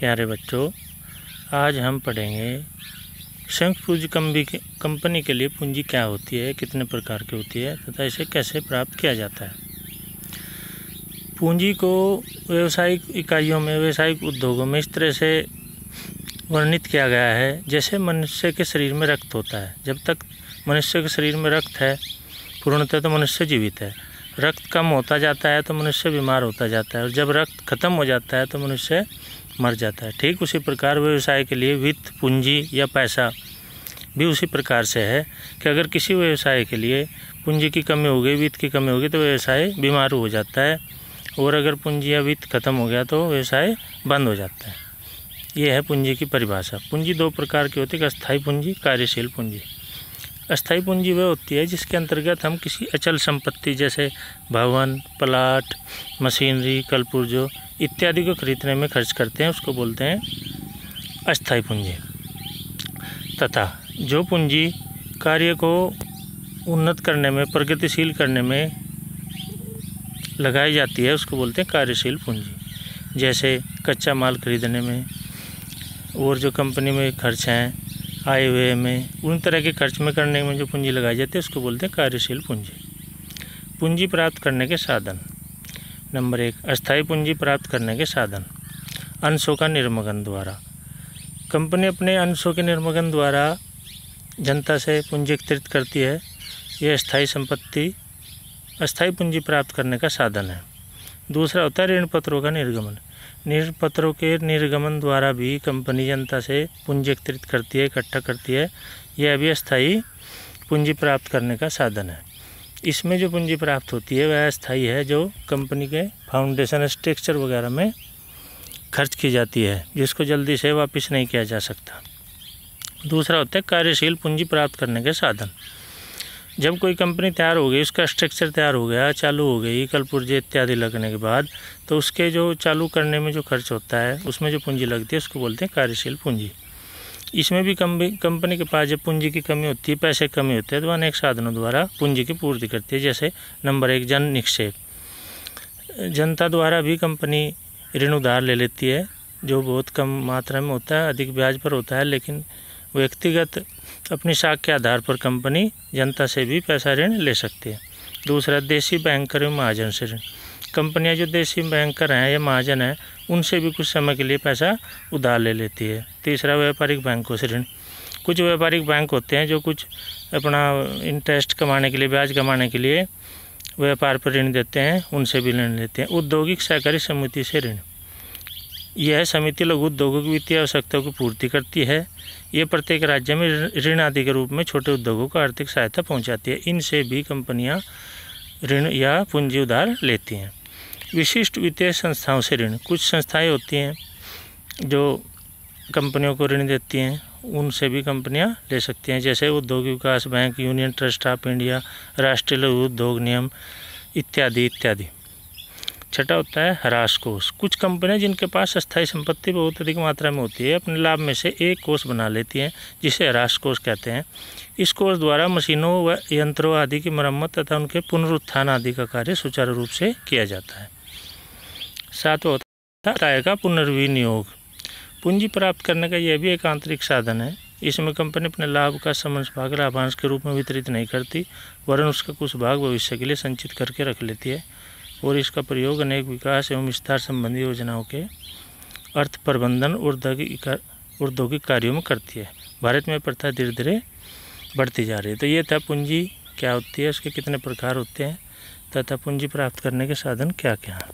प्यारे बच्चों, आज हम पढ़ेंगे संयुक्त पूंजी कंपनी के लिए पूंजी क्या होती है, कितने प्रकार की होती है तथा इसे कैसे प्राप्त किया जाता है। पूंजी को व्यावसायिक इकाइयों में, व्यावसायिक उद्योगों में इस तरह से वर्णित किया गया है जैसे मनुष्य के शरीर में रक्त होता है। जब तक मनुष्य के शरीर में रक्त है पूर्णतः तो मनुष्य जीवित है। रक्त कम होता जाता है तो मनुष्य बीमार होता जाता है, और जब रक्त खत्म हो जाता है तो मनुष्य मर जाता है। ठीक उसी प्रकार व्यवसाय के लिए वित्त, पूंजी या पैसा भी उसी प्रकार से है कि अगर किसी व्यवसाय के लिए पूंजी की कमी हो गई, वित्त की कमी हो गई तो व्यवसाय बीमार हो जाता है, और अगर पूंजी या वित्त खत्म हो गया तो व्यवसाय बंद हो जाता है। ये है पूंजी की परिभाषा। पूंजी दो प्रकार की होती है, अस्थायी पूंजी, कार्यशील पूंजी। अस्थायी पूंजी वह होती है जिसके अंतर्गत हम किसी अचल संपत्ति जैसे भवन, प्लाट, मशीनरी, कलपुर्जों इत्यादि को खरीदने में खर्च करते हैं, उसको बोलते हैं अस्थायी पूंजी। तथा जो पूंजी कार्य को उन्नत करने में, प्रगतिशील करने में लगाई जाती है उसको बोलते हैं कार्यशील पूंजी। जैसे कच्चा माल खरीदने में और जो कंपनी में खर्च हैं आए हुए में, उन तरह के खर्च में करने में जो पूंजी लगाई जाती है उसको बोलते हैं कार्यशील पूंजी। पूंजी प्राप्त करने के साधन। नंबर 1, अस्थायी पूंजी प्राप्त करने के साधन। अंशों का निर्गमन द्वारा। कंपनी अपने अंशों के निर्गमन द्वारा जनता से पूंजी एकत्रित करती है। ये अस्थायी पूंजी प्राप्त करने का साधन है। दूसरा होता है ऋण पत्रों का निर्गमन। ऋण पत्रों के निर्गमन द्वारा भी कंपनी जनता से पूंजी एकत्रित करती है, इकट्ठा करती है। यह भी अस्थायी पूंजी प्राप्त करने का साधन है। इसमें जो पूंजी प्राप्त होती है वह अस्थायी है, जो कंपनी के फाउंडेशन, स्ट्रक्चर वगैरह में खर्च की जाती है, जिसको जल्दी से वापस नहीं किया जा सकता। दूसरा होता है कार्यशील पूंजी प्राप्त करने के साधन। जब कोई कंपनी तैयार हो गई, उसका स्ट्रक्चर तैयार हो गया, चालू हो गई, कलपुर्जे इत्यादि लगने के बाद तो उसके जो चालू करने में जो खर्च होता है, उसमें जो पूंजी लगती है उसको बोलते हैं कार्यशील पूंजी। इसमें भी कंपनी के पास जब पूंजी की कमी होती है, पैसे की कमी होती है, तो अनेक साधनों द्वारा पूंजी की पूर्ति करती है। जैसे नंबर 1, जन निक्षेप। जनता द्वारा भी कंपनी ऋण उधार ले लेती है, जो बहुत कम मात्रा में होता है, अधिक ब्याज पर होता है, लेकिन व्यक्तिगत अपनी साख के आधार पर कंपनी जनता से भी पैसा ऋण ले सकती है। दूसरा, देसी बैंकर एवं महाजन से ऋण। कंपनियां जो देसी बैंकर हैं या महाजन हैं उनसे भी कुछ समय के लिए पैसा उधार ले लेती है। तीसरा, व्यापारिक बैंकों से ऋण। कुछ व्यापारिक बैंक होते हैं जो कुछ अपना इंटरेस्ट कमाने के लिए, ब्याज कमाने के लिए व्यापार पर ऋण देते हैं, उनसे भी ऋण लेते हैं। औद्योगिक सहकारी समिति से ऋण। यह समिति लघु उद्योगों की वित्तीय आवश्यकताओं की पूर्ति करती है। ये प्रत्येक राज्य में ऋण आदि के रूप में छोटे उद्योगों को आर्थिक सहायता पहुंचाती है। इनसे भी कंपनियां ऋण या पूंजी उधार लेती हैं। विशिष्ट वित्तीय संस्थाओं से ऋण। कुछ संस्थाएं होती हैं जो कंपनियों को ऋण देती हैं, उनसे भी कंपनियां ले सकती हैं। जैसे औद्योगिक विकास bank, union trust of India, राष्ट्रीय लघु उद्योग निगम इत्यादि इत्यादि। छठा होता है ह्रास कोष। कुछ कंपनियां जिनके पास अस्थायी संपत्ति बहुत अधिक मात्रा में होती है, अपने लाभ में से एक कोष बना लेती हैं, जिसे ह्रास कोष कहते हैं। इस कोष द्वारा मशीनों व यंत्रों आदि की मरम्मत तथा उनके पुनरुत्थान आदि का कार्य सुचारू रूप से किया जाता है। सातवां होता है आय का पुनर्विनियोग। पूंजी प्राप्त करने का यह भी एक आंतरिक साधन है। इसमें कंपनी अपने लाभ का समंश भाग लाभांश के रूप में वितरित नहीं करती, वरन उसका कुछ भाग भविष्य के लिए संचित करके रख लेती है, और इसका प्रयोग अनेक विकास एवं विस्तार संबंधी योजनाओं के अर्थ प्रबंधन औद्योगिक कार्यों में करती है। भारत में प्रथा धीरे धीरे बढ़ती जा रही है। तो ये था पूंजी क्या होती है, उसके कितने प्रकार होते हैं तथा पूंजी प्राप्त करने के साधन क्या क्या हैं।